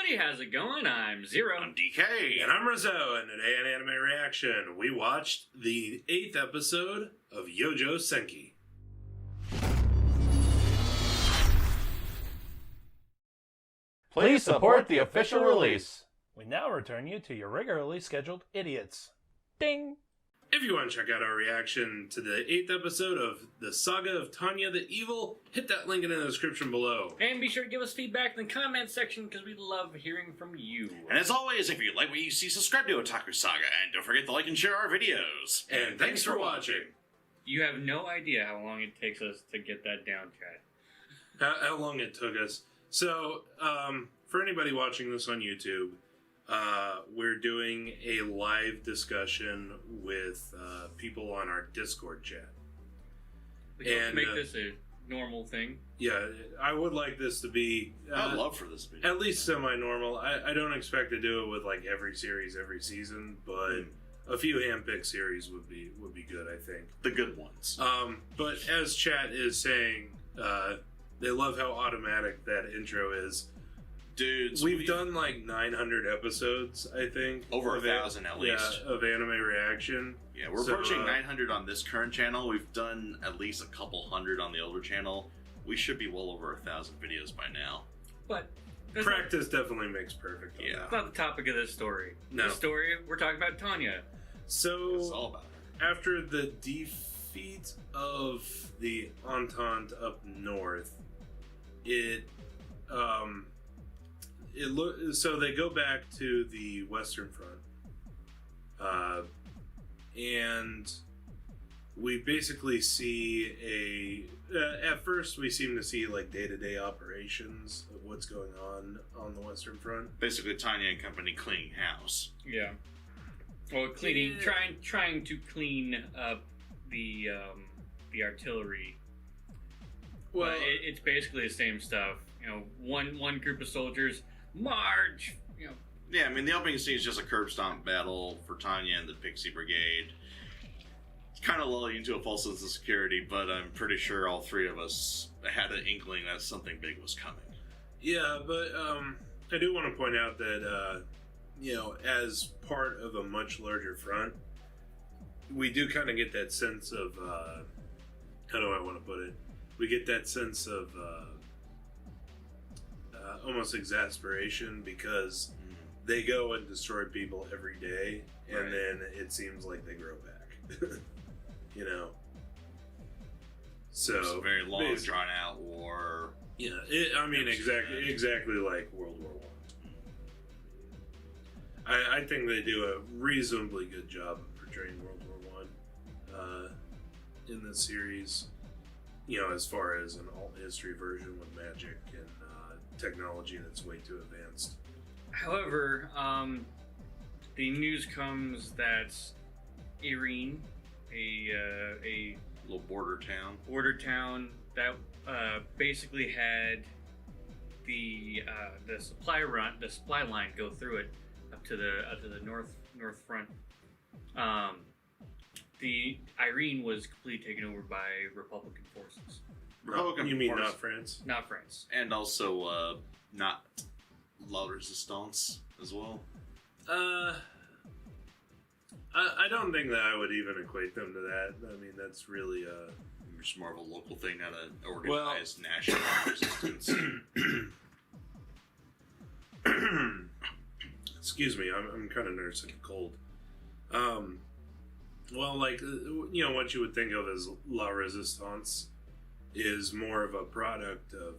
everybody, how's it going? I'm Zero. I'm DK. And I'm Rizzo, and today on Anime Reaction, we watched the 8th episode of Youjo Senki. Please support the official release. We now return you to your regularly scheduled idiots. Ding! If you want to check out our reaction to the 8th episode of the Saga of Tanya the Evil, hit that link in the description below. And be sure to give us feedback in the comment section because we love hearing from you. And as always, if you like what you see, subscribe to Otaku Saga, and don't forget to like and share our videos. And thanks for watching. You have no idea how long it takes us to get that down, Chad. How long it took us. So, for anybody watching this on YouTube, we're doing a live discussion with people on our Discord chat. We hope to make this a normal thing. Yeah, I would like this to be... I'd love for this video. At least semi-normal. I don't expect to do it with like every series, every season, but a few hand-picked series would be good, I think. The good ones. But as chat is saying, they love how automatic that intro is. Dudes, we've done like 900 episodes, I think. Over 1,000 at least. Yeah, of anime reaction. Yeah, we're approaching 900 on this current channel. We've done at least a couple hundred on the older channel. We should be well over 1,000 videos by now. But practice definitely makes perfect. Yeah. That's not the topic of this story. No. The story, we're talking about Tanya. So, it's all about her. After the defeat of the Entente up north, so they go back to the Western Front, and we basically see at first we seem to see like day-to-day operations of what's going on the Western Front. Basically, Tanya and company cleaning house. Yeah. Well, trying to clean up the artillery. Well, but it's basically the same stuff. You know, one group of soldiers march. You know. Yeah, I mean the opening scene is just a curb stomp battle for Tanya and the Pixie Brigade. It's kind of lulling into a false sense of security, but I'm pretty sure all three of us had an inkling that something big was coming. Yeah, but I do want to point out that as part of a much larger front, we do kind of get that sense of how do I want to put it? We get that sense of almost exasperation because they go and destroy people every day, and then it seems like they grow back. You know, so it's a very long, drawn out war. Yeah, exactly like World War I. I think they do a reasonably good job of portraying World War I in this series. You know, as far as an alt history version with magic and technology that's way too advanced. However, the news comes that Irene, a little border town that basically had the supply line go through it up to the north front. The Irene was completely taken over by Republican forces. Republican, you mean not France? Not France. And also not La Resistance as well. I don't think that I would even equate them to that. I mean, that's really it's more of a local thing, not an organized national resistance. Excuse me, I'm kind of nursing a cold. Well, like, what you would think of as La Resistance is more of a product of,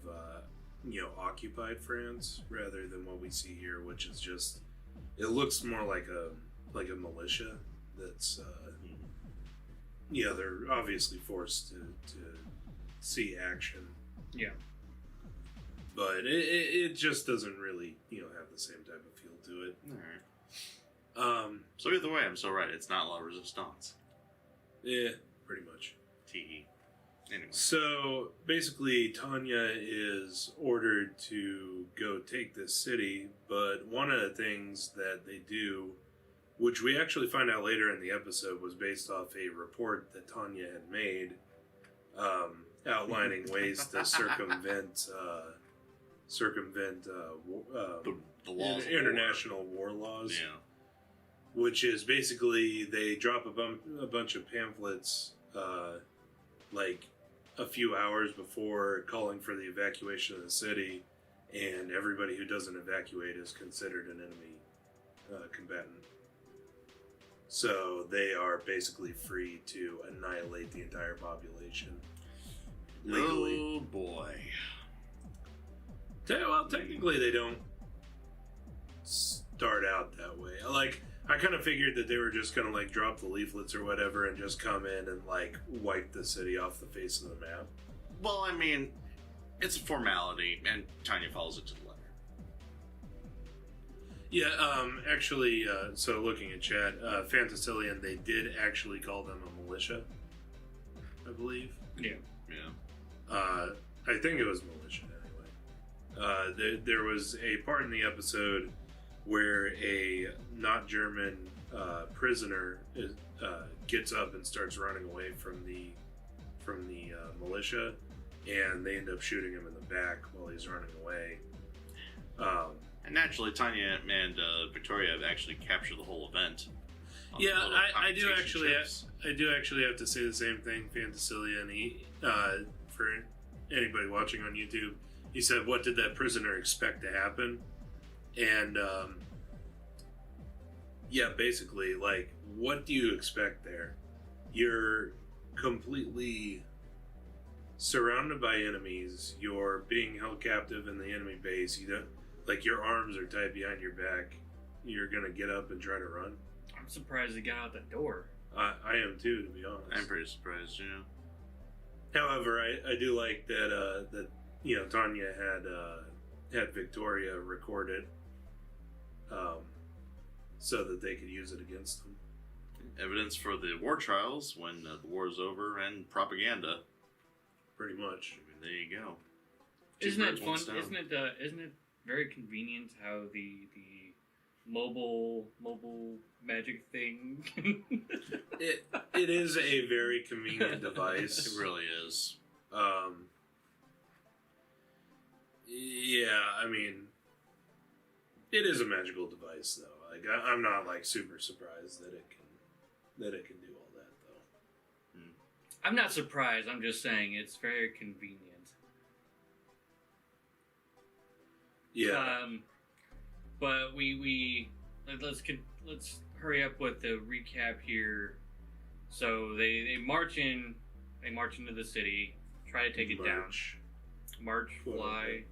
occupied France rather than what we see here, which is just, it looks more like a militia that's, they're obviously forced to see action. Yeah. But it just doesn't really, have the same type of feel to it. Alright. So either way, I'm so right. It's not La Resistance. Yeah, pretty much. T. Anyway. So basically, Tanya is ordered to go take this city, but one of the things that they do, which we actually find out later in the episode, was based off a report that Tanya had made, outlining ways to circumvent circumvent The laws of international war laws. Yeah. Which is basically they drop a bunch of pamphlets like a few hours before calling for the evacuation of the city, and everybody who doesn't evacuate is considered an enemy combatant. So they are basically free to annihilate the entire population legally. Oh boy. Well, technically they don't start out that way. Like, I kind of figured that they were just gonna like drop the leaflets or whatever and just come in and like wipe the city off the face of the map. Well, I mean, it's a formality, and Tanya follows it to the letter. Yeah, actually, so looking at chat, Fantasilian, they did actually call them a militia, I believe. Yeah. Yeah. I think it was militia anyway. There was a part in the episode where a not German prisoner gets up and starts running away from the militia, and they end up shooting him in the back while he's running away. And naturally, Tanya and Victoria have actually captured the whole event. Yeah, I do actually have to say the same thing, Fantasilian. He, for anybody watching on YouTube, he said, "What did that prisoner expect to happen?" And yeah, basically, like, what do you expect there? You're completely surrounded by enemies. You're being held captive in the enemy base. You don't, like, your arms are tied behind your back. You're gonna get up and try to run. I'm surprised he got out the door. I am too, to be honest. I'm pretty surprised, you know. However, I do like that that Tanya had Victoria record it, so that they could use it against them. Evidence for the war trials when the war is over, and propaganda. Pretty much. I mean, there you go. Isn't it Two birds, fun? one stone. Isn't it very convenient how the mobile magic thing? It is a very convenient device. It really is. Yeah, I mean, it is a magical device, though. Like, I'm not like super surprised that it can do all that, though. I'm not surprised. I'm just saying it's very convenient. Yeah. But let's hurry up with the recap here. So they march into the city, try to take it down. March, fly.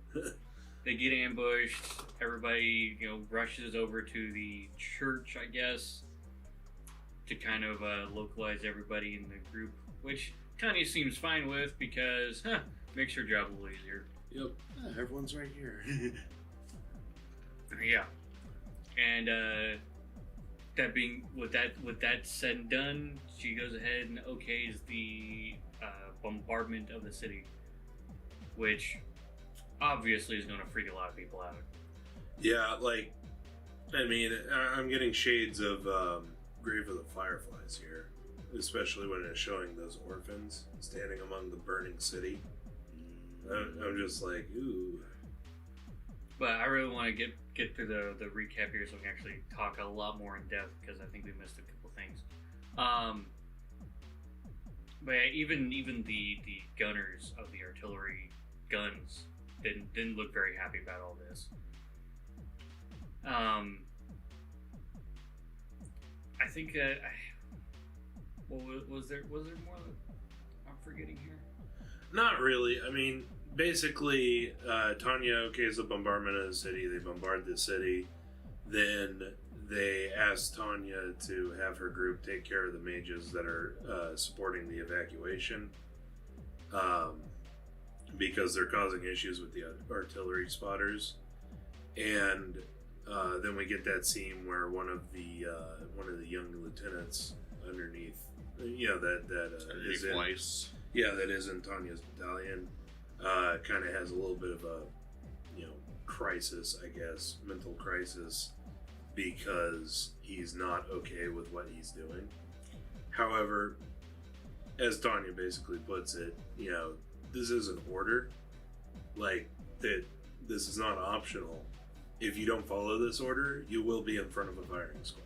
They get ambushed. Everybody, rushes over to the church, I guess, to kind of localize everybody in the group, which Tanya seems fine with because makes her job a little easier. Yep. Everyone's right here. Yeah, and with that said and done, she goes ahead and okays the bombardment of the city, which obviously is going to freak a lot of people out. Yeah, like, I mean, I'm getting shades of Grave of the Fireflies here, especially when it's showing those orphans standing among the burning city. I'm just like, ooh. But I really want to get through the recap here so we can actually talk a lot more in depth because I think we missed a couple things. But yeah, even the gunners of the artillery guns didn't look very happy about all this. I think that was there more that I'm forgetting here? Not really. I mean, basically, Tanya okays the bombardment of the city. They bombard the city. Then they ask Tanya to have her group take care of the mages that are supporting the evacuation, because they're causing issues with the artillery spotters. And then we get that scene where one of the young lieutenants underneath, that is in Tanya's battalion, kind of has a little bit of a crisis, I guess, mental crisis, because he's not okay with what he's doing. However, as Tanya basically puts it, this is an order. Like, that this is not optional. If you don't follow this order, you will be in front of a firing squad.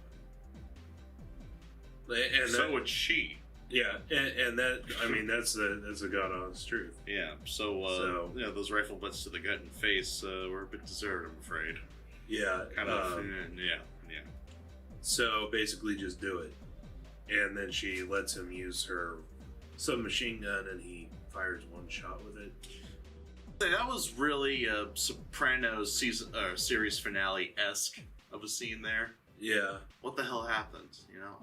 And so would she. Yeah, and that, I mean, that's a god honest truth. Yeah, so yeah, those rifle butts to the gut and face were a bit deserved, I'm afraid. Yeah. Kind of, yeah. So basically just do it. And then she lets him use her submachine gun and he fires one shot with it. That was really a Sopranos series finale-esque of a scene there. Yeah. What the hell happened, you know?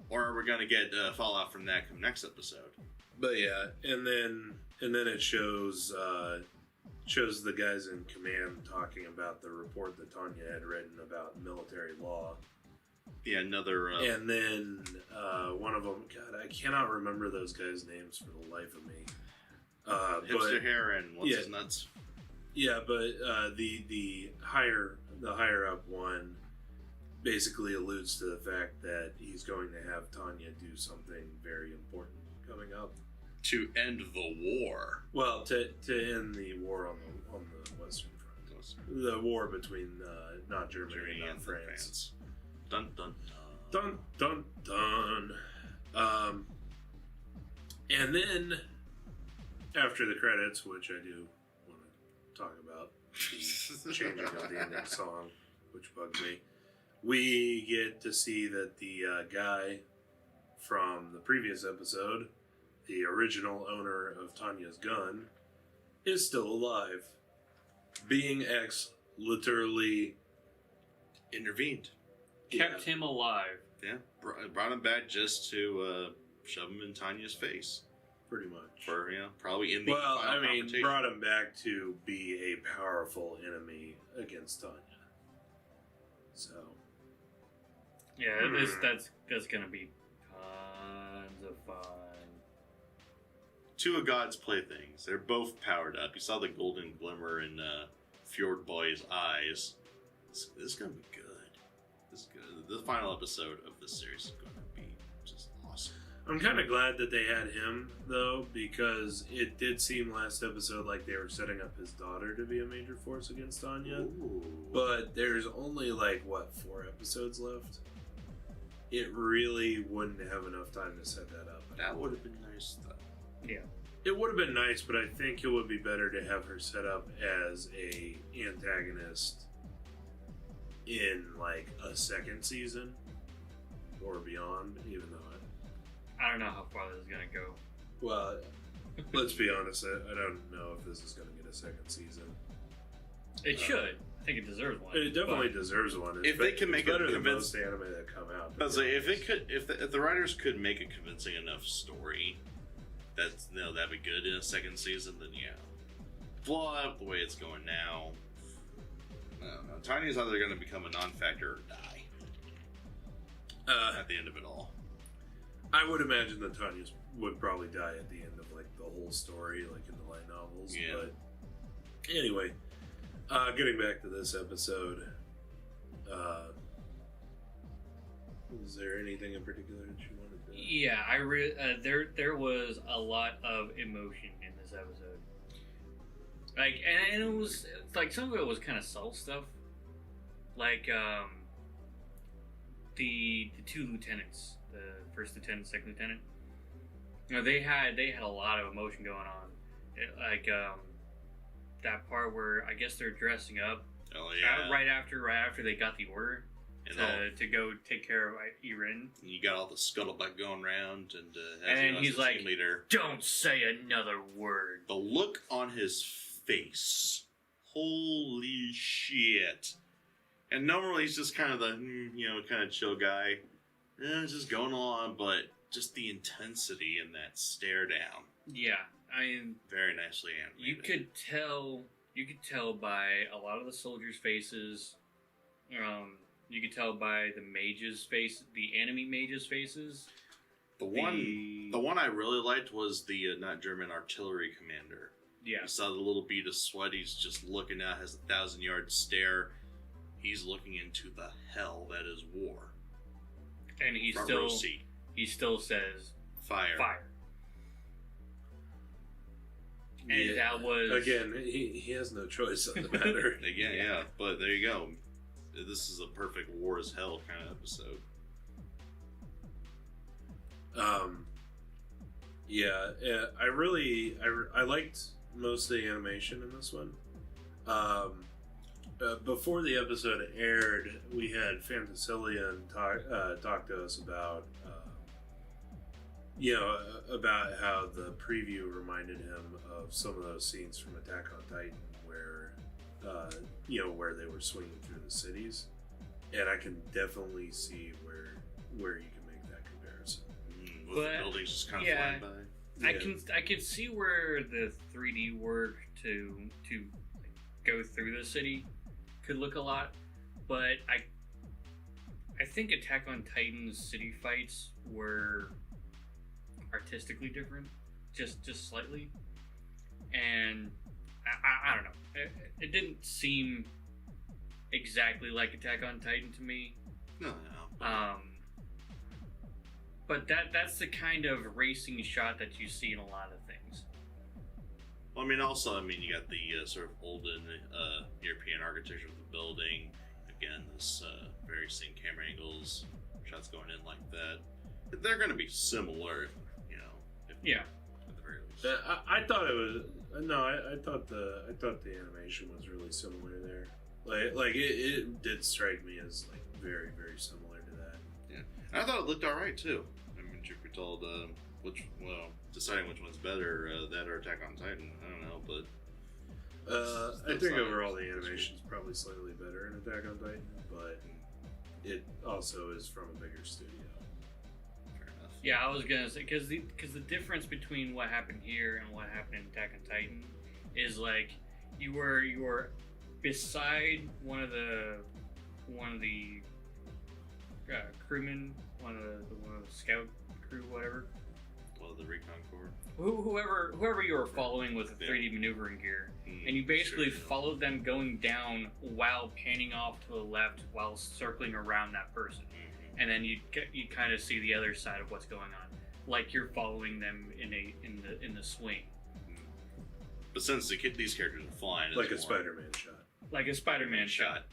Or are we going to get fallout from that come next episode? But yeah, and then it shows the guys in command talking about the report that Tanya had written about military law. Yeah, another... and then one of them, God, I cannot remember those guys' names for the life of me. Hipster hair and what's his nuts? Yeah, but the higher up one basically alludes to the fact that he's going to have Tanya do something very important coming up. To end the war. Well, to end the war on the Western Front. The war between not Germany and France. Dun dun dun. Dun dun dun. And then after the credits, which I do want to talk about, the changing of the ending song, which bugged me, we get to see that the guy from the previous episode, the original owner of Tanya's gun, is still alive. Being X literally intervened. Kept him alive. Yeah, brought him back just to shove him in Tanya's face. Pretty much. For, probably in the final confrontation. Brought him back to be a powerful enemy against Tanya. So. Yeah, that's gonna be tons of fun. Two of God's playthings. They're both powered up. You saw the golden glimmer in Fjord Boy's eyes. This is gonna be good. This is good. The final episode of this series is gonna be just awesome. I'm kind of glad that they had him, though, because it did seem last episode like they were setting up his daughter to be a major force against Tanya. Ooh. But there's only, 4 episodes left? It really wouldn't have enough time to set that up. That would have been nice, though. Yeah. It would have been nice, but I think it would be better to have her set up as a antagonist in, a second season or beyond, even though I don't know how far this is gonna go. Well, let's be honest. I don't know if this is going to get a second season. It should. I think it deserves one. It definitely deserves one. If they can make it better than most anime that come out. I was like, if the writers could make a convincing enough story, that'd be good in a second season. Then yeah, blow out the way it's going now. I don't know. Tanya's either going to become a non-factor or die at the end of it all. I would imagine that Tanya would probably die at the end of the whole story, in the light novels. Yeah. But anyway, getting back to this episode, was there anything in particular that you wanted to? Yeah, there was a lot of emotion in this episode. And it was some of it was kind of subtle stuff, the two lieutenants. The first lieutenant, second lieutenant. They had a lot of emotion going on. That part where I guess they're dressing up. Oh yeah. Right after they got the order to go take care of Irin. You got all the scuttlebutt going around, and he's like, leader. "Don't say another word." The look on his face, holy shit! And normally he's just kind of the chill guy. Just going along, but just the intensity in that stare down. Yeah, I mean, very nicely animated. You could tell by a lot of the soldiers' faces. You could tell by the mages' face, the enemy mages' faces. The one I really liked was the not German artillery commander. Yeah, you saw the little bead of sweat. He's just looking out, has a 1,000-yard stare. He's looking into the hell that is war. And he still says fire. And that was... Again, he has no choice on the matter. Again, yeah, but there you go. This is a perfect war as hell kind of episode. I liked most of the animation in this one. Before the episode aired, we had Fantasillion talk to us about about how the preview reminded him of some of those scenes from Attack on Titan where where they were swinging through the cities, and I can definitely see where you can make that comparison. With the buildings just kind of flying by. Yeah. I can see where the 3D work to go through the city could look a lot, but I think Attack on Titan's city fights were artistically different, just slightly, and I don't know. It didn't seem exactly like Attack on Titan to me. No. But that's the kind of racing shot that you see in a lot of things. Well, you got the sort of olden European architecture of the building. Again, this very same camera angles, shots going in like that. They're going to be similar, at the very least. I thought it was I thought the animation was really similar there. Like it did strike me as like very, very similar to that. Yeah, and I thought it looked all right too. Truth be told, deciding which one's better, that or Attack on Titan, I don't know, but I think overall the animation's probably slightly better in Attack on Titan, but it also is from a bigger studio. Fair enough. Yeah, I was gonna say because the difference between what happened here and what happened in Attack on Titan is like you were beside one of the crewmen, one of the scout crew, whatever. Well, the recon corps. Whoever you were following with the 3D maneuvering gear, and you basically followed them going down while panning off to the left while circling around that person, and then you kind of see the other side of what's going on, like you're following them in the swing. But since these characters are flying, like a Spider-Man shot. Like a Spider-Man shot.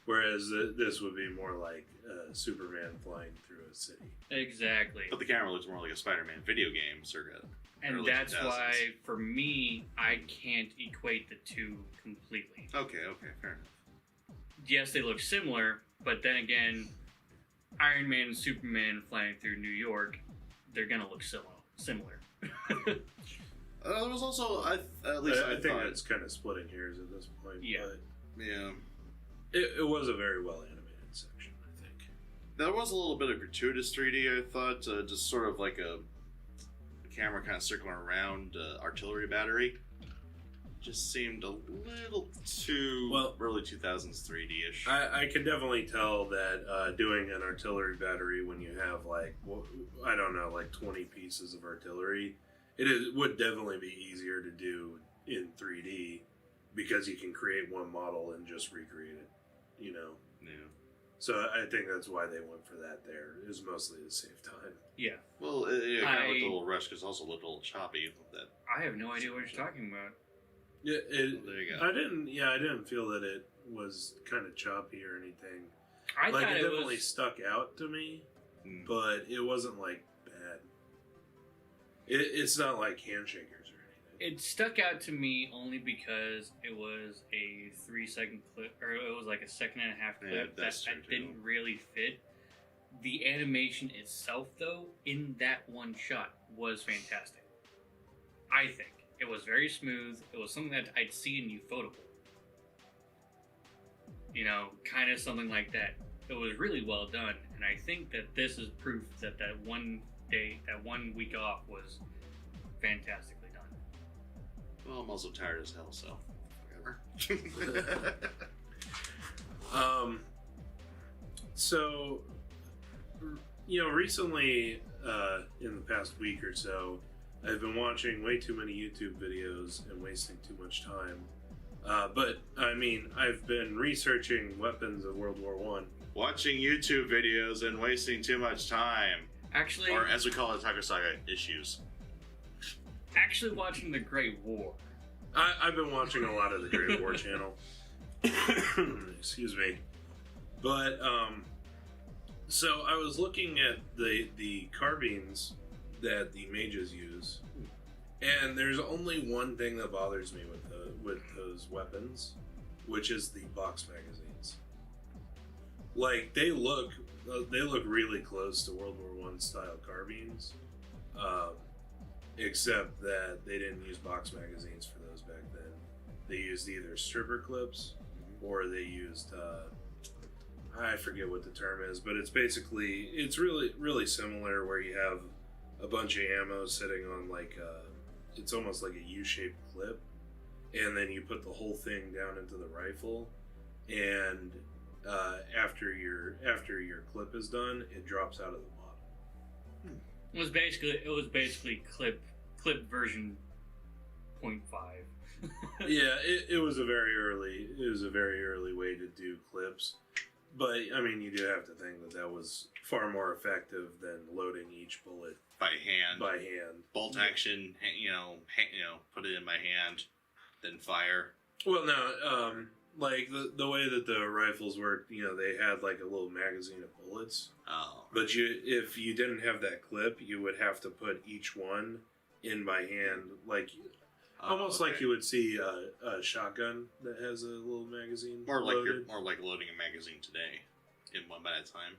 Whereas this would be more like Superman flying through a city. Exactly. But the camera looks more like a Spider-Man video game, circa. And that's 2000s. Why, for me, I can't equate the two completely. Okay, fair enough. Yes, they look similar, but then again, Iron Man and Superman flying through New York, they're gonna look similar. There was also, I think it's kind of splitting hairs at this point. Yeah. But yeah. It was a very well animated section, I think. There was a little bit of gratuitous 3D, I thought, just sort of like a camera kind of circling around artillery battery. Just seemed a little too early 2000s 3D-ish. I can definitely tell that doing an artillery battery when you have like 20 pieces of artillery, would definitely be easier to do in 3D because you can create one model and just recreate it, Yeah. So I think that's why they went for that there. It was mostly to save time. Yeah. Well, it kind of looked a little rushed because it also looked a little choppy with that. I have no idea what you're talking about. Yeah, there you go. I didn't feel that it was kind of choppy or anything. I thought it definitely stuck out to me, but it wasn't like bad. It's not like Handshakers or anything. It stuck out to me only because it was a 3-second clip, or it was like a 1.5 second clip that didn't really fit. The animation itself, though, in that one shot was fantastic. I think. It was very smooth. It was something that I'd see in Ufotable. Kind of something like that. It was really well done, and I think that this is proof that that 1 week off was fantastically done. Well, I'm also tired as hell, so whatever. So, recently, in the past week or so, I've been watching way too many YouTube videos and wasting too much time. But, I've been researching weapons of World War I. Watching YouTube videos and wasting too much time. Actually... Or, as we call it, Otaku Saga, issues. actually watching the Great War. I've been watching a lot of the Great War channel. Excuse me. But, so I was looking at the carbines that the mages use, and there's only one thing that bothers me with those weapons, which is the box magazines. Like, they look really close to World War I style carbines, except that they didn't use box magazines for those back then. They used either stripper clips, or they used I forget what the term is, but it's really similar, where you have a bunch of ammo sitting on like it's almost like a U-shaped clip, and then you put the whole thing down into the rifle, and after your clip is done, it drops out of the bottom. It was basically clip version 0.5. Yeah, it was a very early way to do clips, but I mean, you do have to think that was far more effective than loading each bullet by hand. Bolt action, put it in by hand, then fire. Well, no, like the way that the rifles worked, they had like a little magazine of bullets. Oh. But if you didn't have that clip, you would have to put each one in by hand, like almost like you would see a shotgun that has a little magazine. More like loaded. more like loading a magazine today, in one at a time.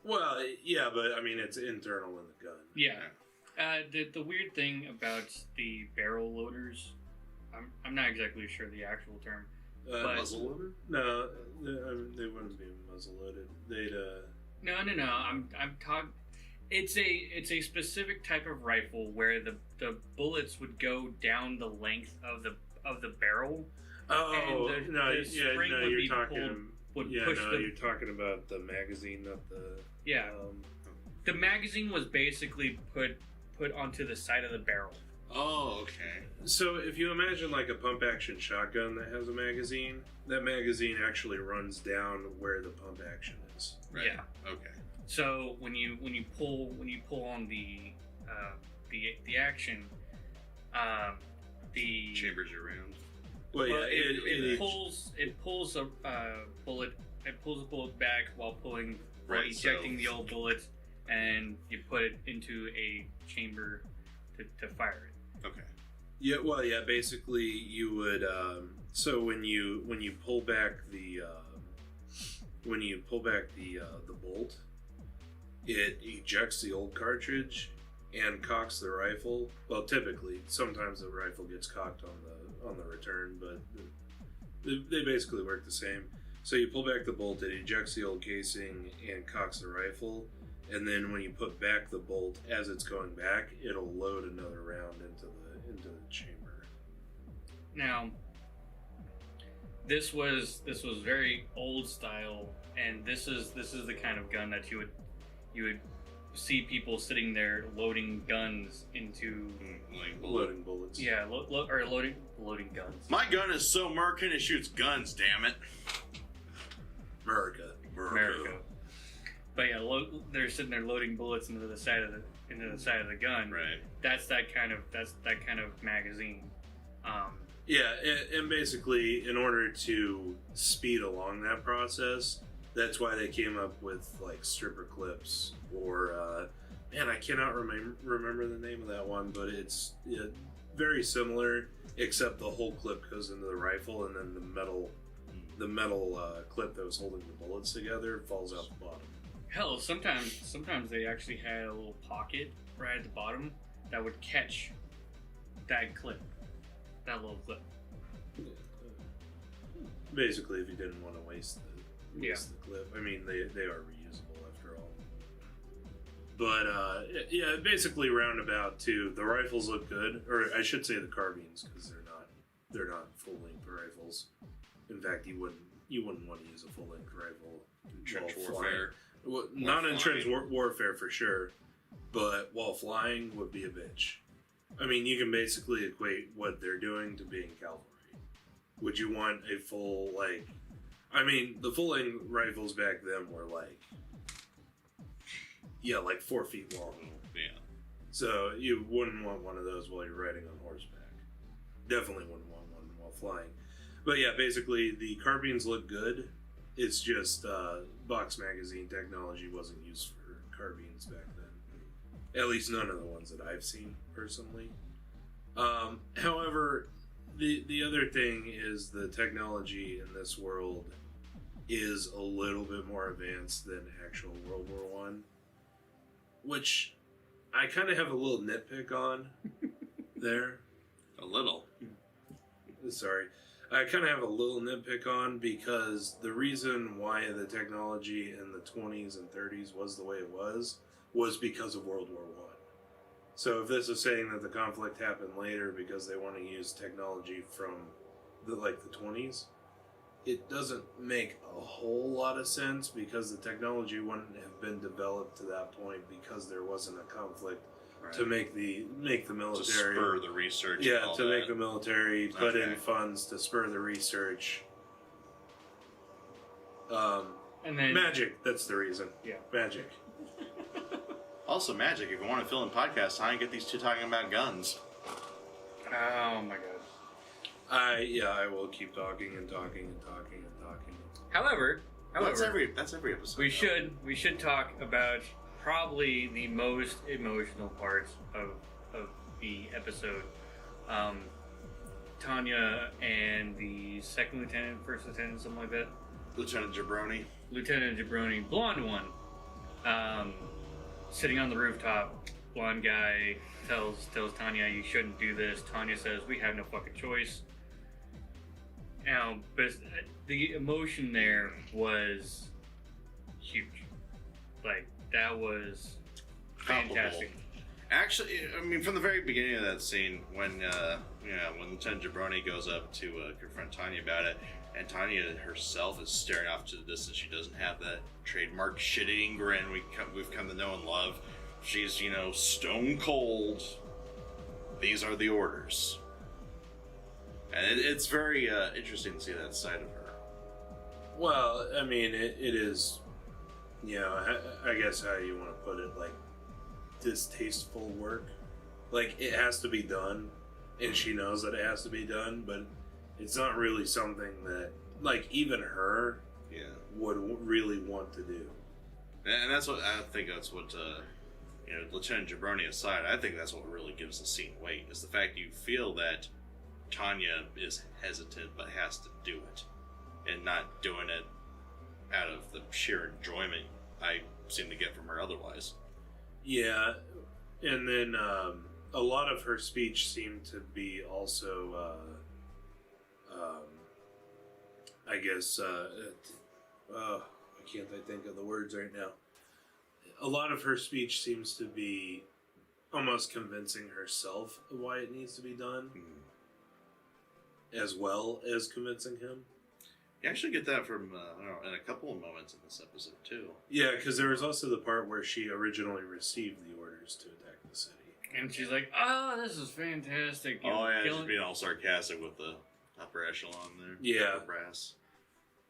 Well, yeah, but I mean it's internal in the gun. Yeah. The weird thing about the barrel loaders, I'm not exactly sure the actual term. But Muzzle loader? No, they wouldn't be muzzle loaded. They'd No. I'm talking. It's a specific type of rifle where the bullets would go down the length of the barrel. Oh, and you're push you're talking about the magazine, not the. Yeah. The magazine was basically put onto the side of the barrel. Oh, okay. So if you imagine like a pump action shotgun that has a magazine, that magazine actually runs down where the pump action is. Right. Yeah. Okay. So when you pull on the action, the chambers around. Well, yeah, it pulls a bullet. It pulls a bullet back while ejecting the old bullet, and you put it into a chamber to fire it. Okay. Yeah. Well, yeah. Basically, you would. So when you pull back the bolt, it ejects the old cartridge and cocks the rifle. Well, typically, sometimes the rifle gets cocked on the return, but they basically work the same. So you pull back the bolt, it ejects the old casing and cocks the rifle, and then when you put back the bolt as it's going back, it'll load another round into the chamber. Now, this was very old style, and this is the kind of gun that you would see people sitting there loading guns into Loading bullets. Yeah, loading guns. My gun is so American it shoots guns. Damn it, America. But yeah, they're sitting there loading bullets into the side of the gun. Right. That's that kind of magazine. Yeah, and basically, in order to speed along that process, that's why they came up with like stripper clips, or I cannot remember the name of that one, but it's very similar, except the whole clip goes into the rifle, and then the metal clip that was holding the bullets together falls out the bottom. Hell, sometimes they actually had a little pocket right at the bottom that would catch that little clip. Basically, if you didn't want to waste the clip. I mean, they are reusable after all. But yeah, basically roundabout too. The rifles look good, or I should say the carbines, because they're not full length rifles. In fact, you wouldn't want to use a full length rifle in trench warfare. Well, not in trench warfare for sure, but while flying would be a bitch. I mean, you can basically equate what they're doing to being cavalry. Would you want a full, like... I mean, the full-length rifles back then were like 4 feet long. Yeah. So you wouldn't want one of those while you're riding on horseback. Definitely wouldn't want one while flying. But yeah, basically the carbines look good. It's just box magazine technology wasn't used for carbines back then. At least none of the ones that I've seen personally. However, the other thing is the technology in this world is a little bit more advanced than actual World War One, which I kind of have a little nitpick on there. A little. Sorry. I kind of have a little nitpick on because the reason why the technology in the 20s and 30s was the way it was because of World War One. So if this is saying that the conflict happened later because they want to use technology from the 20s, it doesn't make a whole lot of sense because the technology wouldn't have been developed to that point because there wasn't a conflict to make the military to spur the research. Yeah, to make the military put in funds to spur the research. And then Magic, that's the reason. Yeah. Magic. Also, magic. If you want to fill in podcast time, get these two talking about guns. Oh my god. I will keep talking and talking and talking and talking. However, That's every episode. we should talk about probably the most emotional parts of the episode. Tanya and the second lieutenant, first lieutenant, something like that. Lieutenant Jabroni. Lieutenant Jabroni, blonde one, sitting on the rooftop. Blonde guy tells Tanya, "You shouldn't do this." Tanya says, "We have no fucking choice." Now, but the emotion there was huge. Like, that was fantastic. Actually, I mean, from the very beginning of that scene, when Lieutenant Jabroni goes up to confront Tanya about it, and Tanya herself is staring off to the distance. She doesn't have that trademark shit-eating grin we've come to know and love. She's, stone cold. These are the orders. And it's very interesting to see that side of her. Well, I mean, it is, I guess how you want to put it, like, distasteful work. Like, it has to be done, and she knows that it has to be done, but it's not really something that, like, even her would really want to do. And that's what I think. That's what Lieutenant Jabroni aside, I think that's what really gives the scene weight, is the fact you feel that Tanya is hesitant but has to do it, and not doing it out of the sheer enjoyment I seem to get from her otherwise. Yeah, and then a lot of her speech seemed to be also, I guess, why can't I think of the words right now? A lot of her speech seems to be almost convincing herself of why it needs to be done, as well as convincing him. You actually get that from, in a couple of moments in this episode, too. Yeah, because there was also the part where she originally received the orders to attack the city. And she's like, "Oh, this is fantastic." Just being all sarcastic with the upper echelon there. Yeah. Upper brass.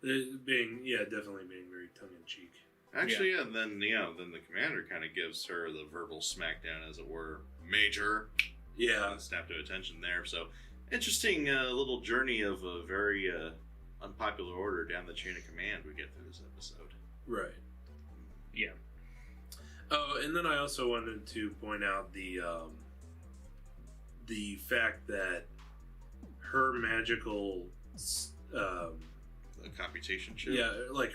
Definitely being very tongue-in-cheek. Actually, then the commander kind of gives her the verbal smackdown, as it were. Major. Yeah. Snap to attention there. So, interesting little journey of a very unpopular order down the chain of command we get through this episode. Right. Yeah. Oh, and then I also wanted to point out the fact that her magical The computation chip. yeah, like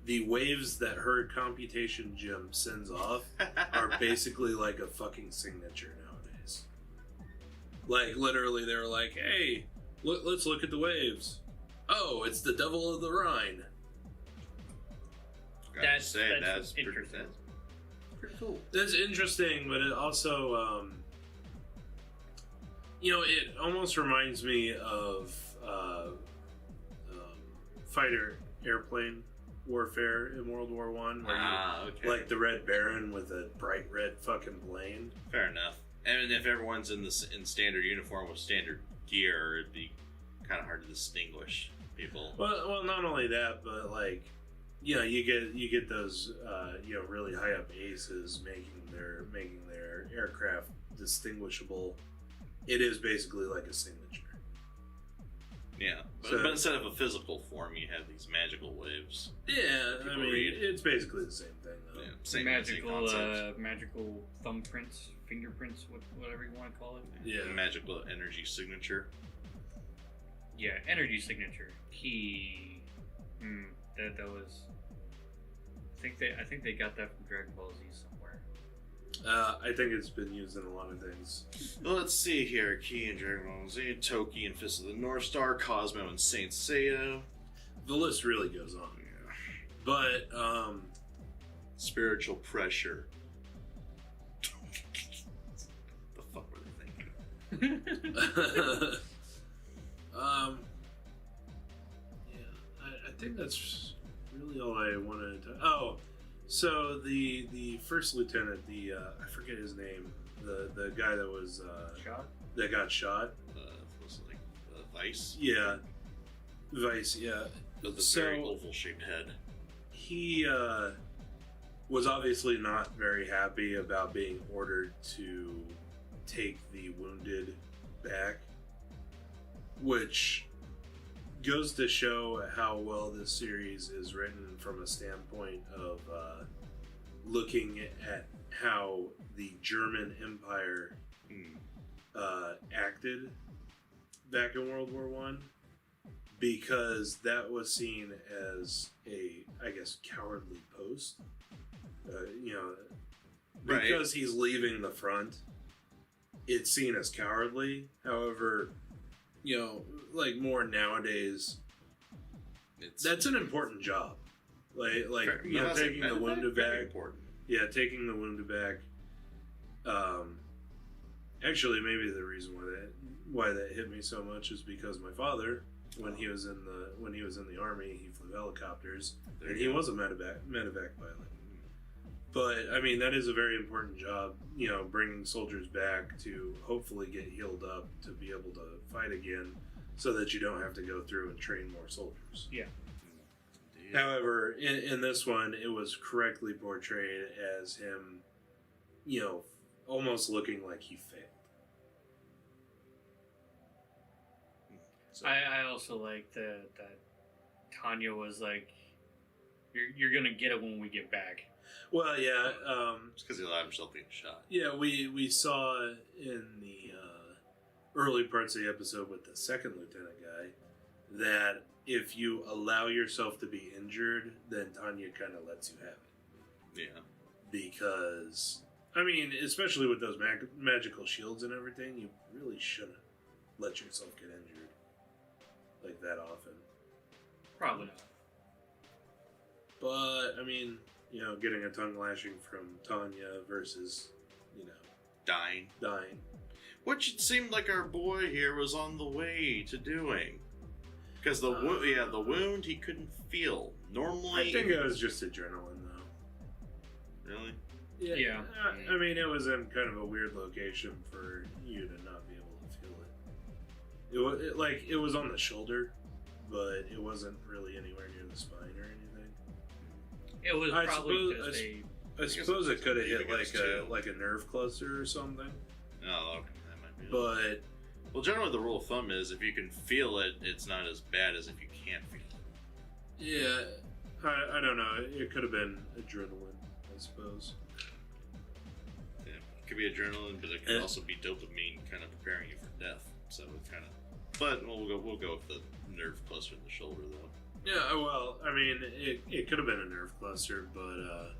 the waves that her computation gem sends off are basically like a fucking signature nowadays. Like, literally, they were like, "Hey, let's look at the waves. Oh, it's the Devil of the Rhine." That's pretty interesting. pretty cool. That's interesting, but it also, it almost reminds me of fighter airplane warfare in World War One, where okay. like the Red Baron with a bright red fucking plane. Fair enough. And if everyone's in standard uniform with standard gear, it'd be kind of hard to distinguish people. Well, not only that, but like you get those really high up aces making their aircraft distinguishable. It is basically like a signature. Yeah, but, So- but instead of a physical form, you have these magical waves. Yeah, I People mean, read. it's basically the same thing, though. Yeah, same concept. Magical thumbprints, fingerprints, whatever you want to call it. Yeah. Magical energy signature. Yeah, energy signature. Key. That was. I think they got that from Dragon Ball Z somewhere. I think it's been used in a lot of things. Well, let's see here. Key and Dragon Ball Z, Toki and Fist of the North Star, Cosmo and Saint Seiya. The list really goes on. Yeah. But, Spiritual pressure. The fuck were they thinking? I think that's really all I wanted to. Oh, so the first lieutenant, I forget his name, the guy that was Shot? that got shot. Was it like Vice? Yeah, Vice. Yeah, With the So- very oval-shaped head. he was obviously not very happy about being ordered to take the wounded back, which goes to show how well this series is written from a standpoint of looking at how the German Empire acted back in World War One, because that was seen as a, I guess, cowardly post. Right. Because he's leaving the front, it's seen as cowardly. However, like more nowadays, that's an important job. Like Fair. you know, No, that's taking the wounded very back. important. Yeah, taking the wounded back. Actually, maybe the reason why that hit me so much is because my father, when he was in the army, he flew helicopters, There and you he go. was a medevac pilot. But I mean, that is a very important job. Bringing soldiers back to hopefully get healed up to be able to fight again, so that you don't have to go through and train more soldiers. Yeah. Indeed. However, in this one, it was correctly portrayed as him, almost looking like he failed. So, I also like that Tanya was like, "You're gonna get it when we get back." well, yeah, Just because he allowed himself to get shot. yeah. We saw in the early parts of the episode with the second lieutenant guy that if you allow yourself to be injured, then Tanya kind of lets you have it. Yeah. Because, I mean, especially with those magical shields and everything, you really shouldn't let yourself get injured like that often. Probably not. But, I mean, getting a tongue lashing from Tanya versus, Dying. dying. Which it seemed like our boy here was on the way to doing. Because the wound he couldn't feel. Normally... I think it was just adrenaline, though. Really? Yeah. I mean, it was in kind of a weird location for you to not be able to feel it. It was on the shoulder, but it wasn't really anywhere near the spine or anything. It was I probably suppose- just a. I suppose it could have You hit think it's two. like a nerve cluster or something. Oh, okay. That might be it. But Well, generally the rule of thumb is if you can feel it, it's not as bad as if you can't feel it. yeah, I don't know. It could have been adrenaline, I suppose. Yeah. It could be adrenaline, but it could also be dopamine kind of preparing you for death. So it kind of... But we'll go with the nerve cluster in the shoulder, though. Yeah, well, I mean, it could have been a nerve cluster, but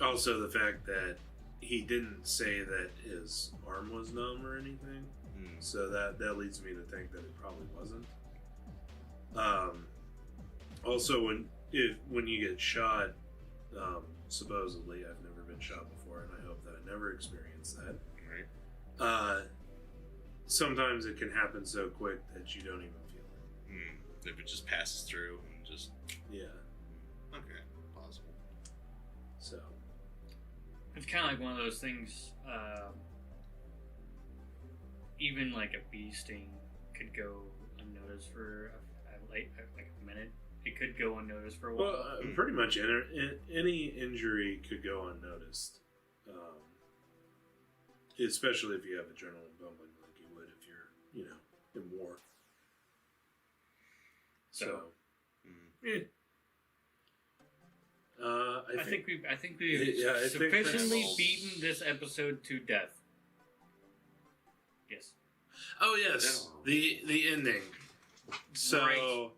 also the fact that he didn't say that his arm was numb or anything, so that leads me to think that it probably wasn't. Also, when you get shot, supposedly, I've never been shot before, and I hope that I never experience that. Right. Sometimes it can happen so quick that you don't even feel it. If it just passes through and just... Yeah. Okay. Possible. So. It's kind of like one of those things. Even like a bee sting could go unnoticed for like a minute. It could go unnoticed for a while. Well, pretty much any injury could go unnoticed, especially if you have adrenaline pumping like you would if you're, in war. So, I think we've sufficiently beaten this episode to death. Yes. Oh yes, the ending. So, Right.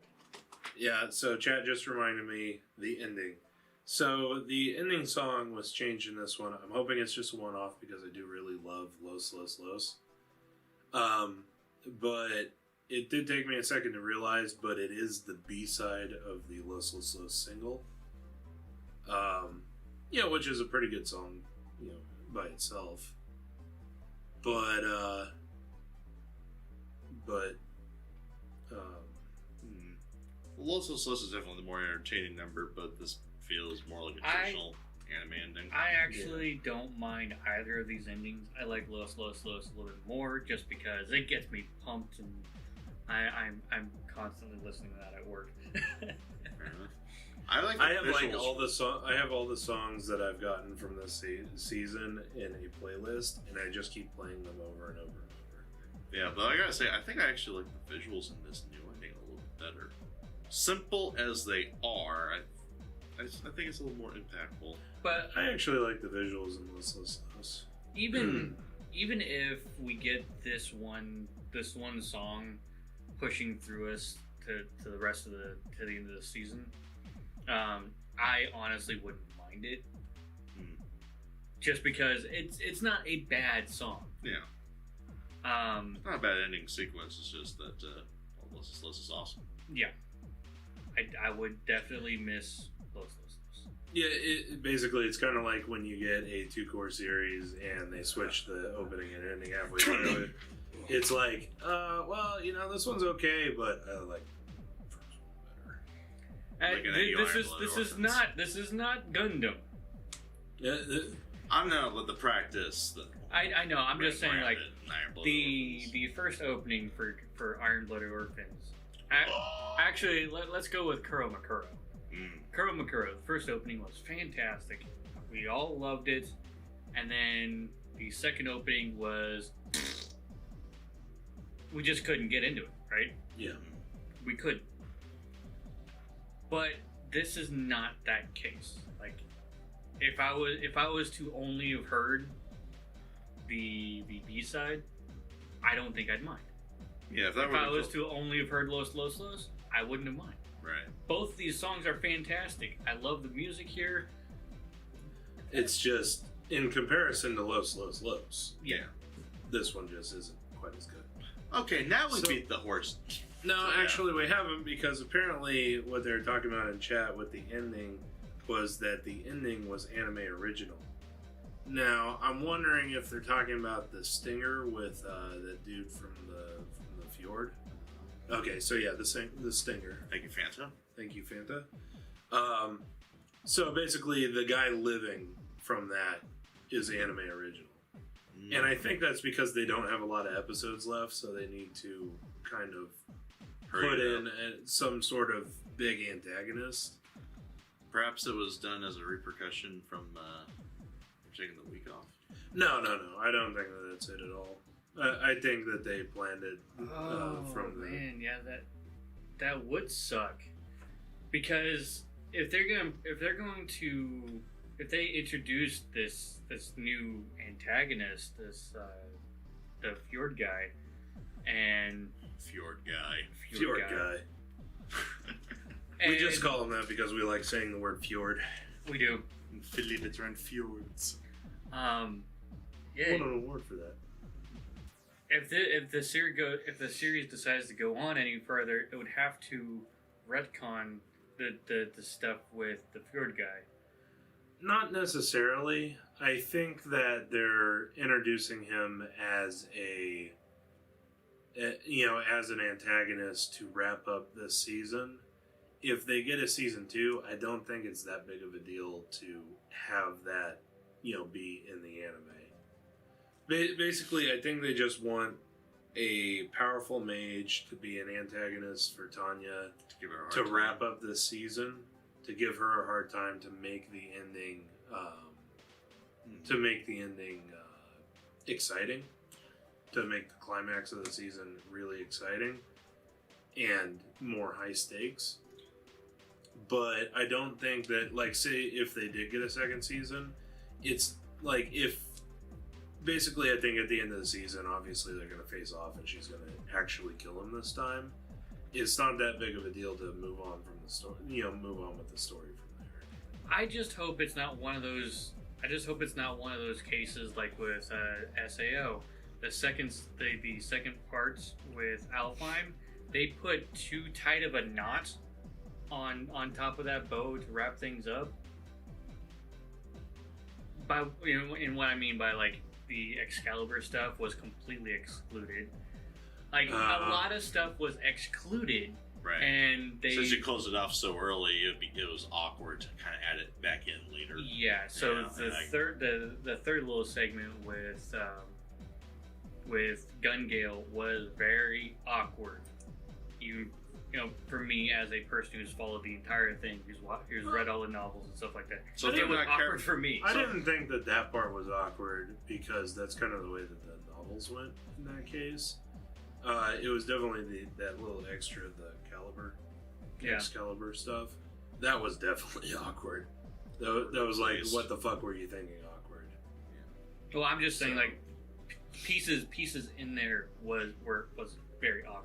yeah. So chat just reminded me the ending. So the ending song was changed in this one. I'm hoping it's just a one-off because I do really love Los Los Los. But it did take me a second to realize, but it is the B-side of the Los Los Los single. Which is a pretty good song, by itself. But Los Los Los is definitely the more entertaining number, but this feels more like a traditional anime ending. I actually don't mind either of these endings. I like Los Los Los a little bit more just because it gets me pumped, and I'm constantly listening to that at work. I like. I have all the songs that I've gotten from this season in a playlist, and I just keep playing them over and over and over. Yeah, but I gotta say, I think I actually like the visuals in this new ending a little bit better. Simple as they are, I think it's a little more impactful. But I actually like the visuals in Los Los Los. even if we get this one song pushing through us to the rest of the end of the season, I honestly wouldn't mind it. Just because it's not a bad song. Yeah. It's not a bad ending sequence. It's just that Los Los is awesome. Yeah. I would definitely miss Los Los Los. Yeah, basically it's kind of like when you get a 2-core series and they switch the opening and ending halfway through it. It's like, this one's okay, but I like the first one better. This is not Gundam. Yeah, I'm not with the practice. I know. I'm just saying, like, the the first opening for Iron Blooded Orphans. Actually, let's go with Kuro Makuro. Kuro Makuro, the first opening was fantastic. We all loved it. And then the second opening was... we just couldn't get into it, right? Yeah. We couldn't. But this is not that case. Like, if I was to only have heard the B-side, I don't think I'd mind. Yeah, if I was to only have heard Los Los Los, I wouldn't have mind. Right. Both these songs are fantastic. I love the music here. It's just, in comparison to Los Los Los, Yeah. this one just isn't quite as good. Okay, now we So- beat the horse. No, Yeah. actually we haven't, because apparently what they were talking about in chat with the ending was that the ending was anime original. Now, I'm wondering if they're talking about the stinger with the dude from the fjord. Okay, so yeah, the stinger. Thank you, Fanta. Thank you, Fanta. So basically, the guy living from that is anime original. And I think that's because they don't have a lot of episodes left, so they need to kind of put in some sort of big antagonist. Perhaps it was done as a repercussion from taking the week off. No. I don't think that that's it at all. I think that they planned it from the... man, yeah, that would suck. Because if they introduce this new antagonist, the Fjord guy, and Fjord guy. Fjord guy. We just call him that because we like saying the word fjord. We do. And fiddly bits around fjords. Yeah. Won an award for that. If the series decides to go on any further, it would have to retcon the stuff with the Fjord guy. Not necessarily. I think that they're introducing him as as an antagonist to wrap up this season. If they get a season 2, I don't think it's that big of a deal to have that, be in the anime. Basically, I think they just want a powerful mage to be an antagonist for Tanya Give her a hard to time. wrap up this season, to give her a hard time to make the ending, exciting, to make the climax of the season really exciting and more high stakes. But I don't think that, like, say if they did get a second season, it's like if basically I think at the end of the season, obviously they're going to face off and she's going to actually kill him this time. It's not that big of a deal to move on from the story, move on with the story from there. I just hope it's not one of those. I just hope it's not one of those cases like with SAO. The second parts with Alfheim, they put too tight of a knot on top of that bow to wrap things up. By and what I mean by like the Excalibur stuff was completely excluded. Like a lot of stuff was excluded, Right. and they Since you closed it off so early, it was awkward to kind of add it back in later. Yeah, so Yeah, the third little segment with Gungale was very awkward. You know, for me as a person who's followed the entire thing, who's read all the novels and stuff like that, So it they're was not awkward for me. I didn't think that part was awkward because that's kind of the way that the novels went in that case. It was definitely that little extra, the Excalibur stuff. That was definitely awkward. That was like, what the fuck were you thinking? Awkward. Well, I'm just saying, like pieces in there was very awkward.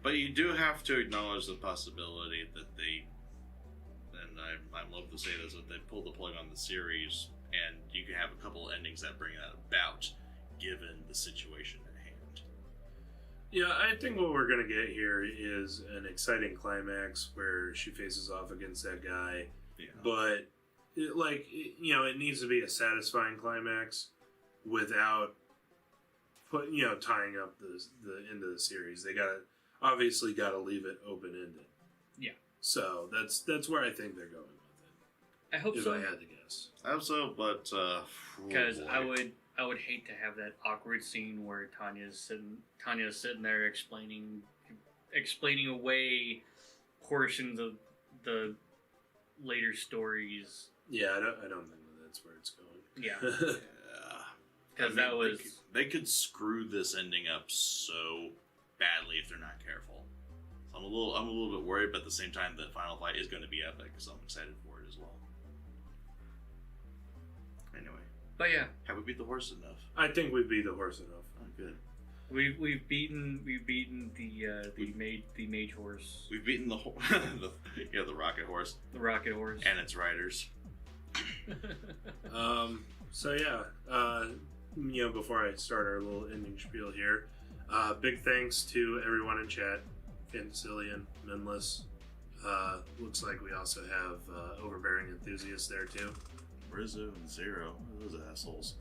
But you do have to acknowledge the possibility that I'm loath to say this, that they pulled the plug on the series, and you can have a couple endings that bring that about, given the situation at hand. Yeah, I think what we're gonna get here is an exciting climax where she faces off against that guy. Yeah. But it needs to be a satisfying climax without tying up the end of the series. They obviously got to leave it open ended. Yeah. So that's where I think they're going with it. I hope if so. I had to guess. I hope so, but Because I would hate to have that awkward scene where Tanya's sitting there explaining away portions of the later stories. Yeah, I don't think that's where it's going. Yeah. Because they could screw this ending up so badly if they're not careful. So I'm a little bit worried, but at the same time, the final fight is going to be epic, so I'm excited for it as well. Anyway, But yeah, have we beat the horse enough? I think we beat the horse enough. Oh, good. we've beaten the mage horse, We've beaten the the rocket horse the rocket horse, and its riders. So yeah, before I start our little ending spiel here, big thanks to everyone in chat, Fantasilian, Minless. Looks like we also have overbearing enthusiasts there too. Rizzo and Zero, those assholes.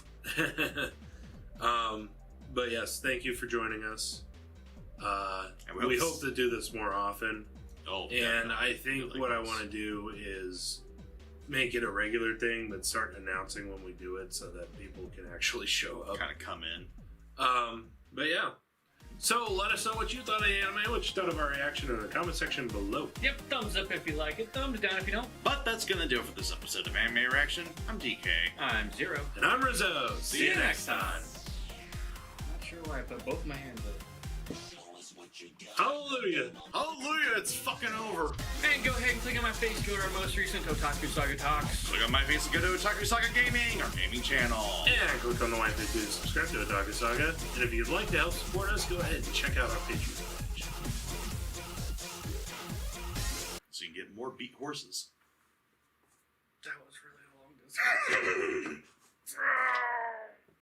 But yes, thank you for joining us. And We hope to do this more often. Oh, And I think like what I this. want to do is make it a regular thing, but start announcing when we do it so that people can actually show up. kind of come in. But yeah. So let us know what you thought of the anime, what you thought of our reaction in the comment section below. Yep, thumbs up if you like it, thumbs down if you don't. But that's gonna do it for this episode of Anime Reaction. I'm DK. I'm Zero. And I'm Rizzo. See you next time. Not sure why I put both my hands up. Hallelujah. Hallelujah, it's fucking over. And go ahead and click on my face, go to our most recent Otaku Saga Talks. Click on my face and go to Otaku Saga Gaming, our gaming channel. And click on the white thing to subscribe to Otaku Saga. And if you'd like to help support us, go ahead and check out our Patreon page. So you can get more beat horses. That was really long.